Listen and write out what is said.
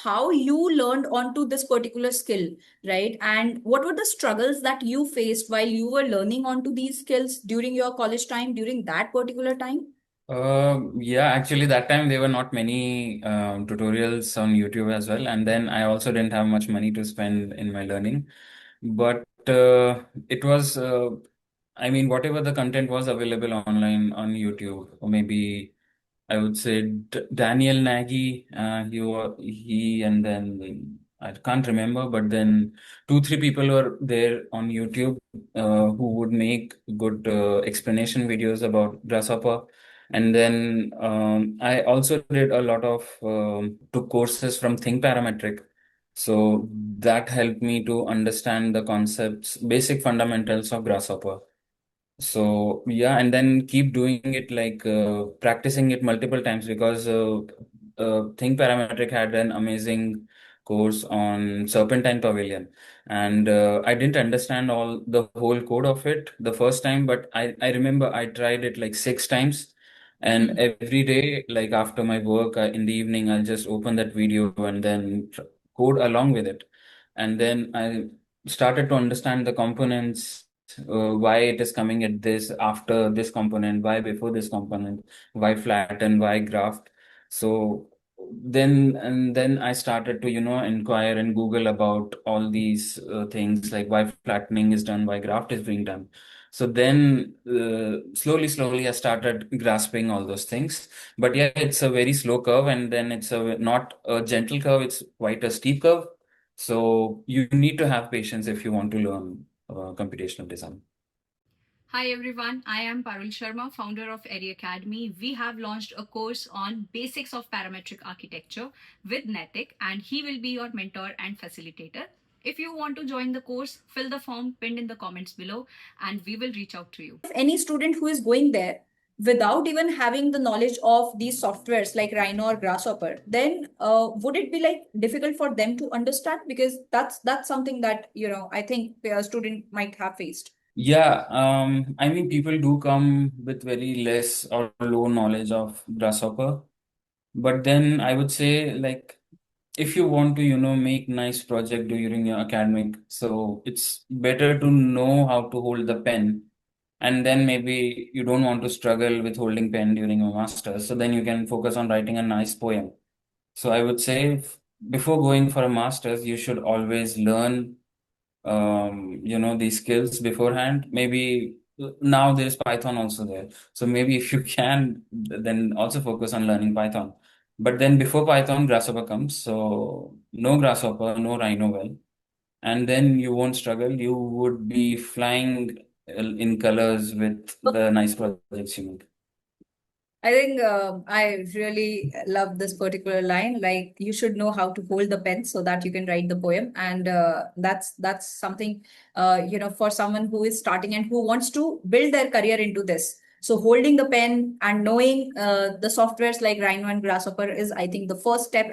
how you learned onto this particular skill, right? And what were the struggles that you faced while you were learning onto these skills during your college time, during that particular time? Yeah, actually, that time there were not many tutorials on YouTube as well, and then I also didn't have much money to spend in my learning. But it was, I mean, whatever the content was available online on YouTube, or maybe I would say Daniel Nagy, he, and then I can't remember, but then two, three people were there on YouTube who would make good explanation videos about Grasshopper. And then I also did a lot of took courses from Think Parametric. So that helped me to understand the concepts, basic fundamentals of Grasshopper. So yeah, and then keep doing it, like practicing it multiple times, because Think Parametric had an amazing course on Serpentine Pavilion, and I didn't understand all the whole code of it the first time, but I remember I tried it like 6 times, and every day, like after my work in the evening, I'll just open that video and then code along with it, and then I started to understand the components, why it is coming at this after this component, why before this component, why flatten, why graft. So then I started to, inquire and Google about all these things, like why flattening is done, why graft is being done. So then slowly I started grasping all those things. But yeah, it's a very slow curve, and then it's a not a gentle curve, it's quite a steep curve. So you need to have patience if you want to learn computational design. Hi everyone, I am Parul Sharma, founder of Aerie Academy. We have launched a course on basics of parametric architecture with Netik, and he will be your mentor and facilitator. If you want to join the course, fill the form pinned in the comments below and we will reach out to you. If any student who is going there without even having the knowledge of these softwares like Rhino or Grasshopper, then would it be like difficult for them to understand? Because that's something that, I think a student might have faced. Yeah, I mean, people do come with very less or low knowledge of Grasshopper. But then I would say, like, if you want to, make nice project during your academic, so it's better to know how to hold the pen. And then maybe you don't want to struggle with holding pen during your master's. So then you can focus on writing a nice poem. So I would say, before going for a master's, you should always learn these skills beforehand. Maybe now there's Python also there. So maybe if you can, then also focus on learning Python. But then before Python, Grasshopper comes. So no Grasshopper, no Rhino well. And then you won't struggle. You would be flying in colors with the nice projects you make. I think I really love this particular line. Like you should know how to hold the pen so that you can write the poem, and that's something for someone who is starting and who wants to build their career into this. So holding the pen and knowing the softwares like Rhino and Grasshopper is, I think, the first step.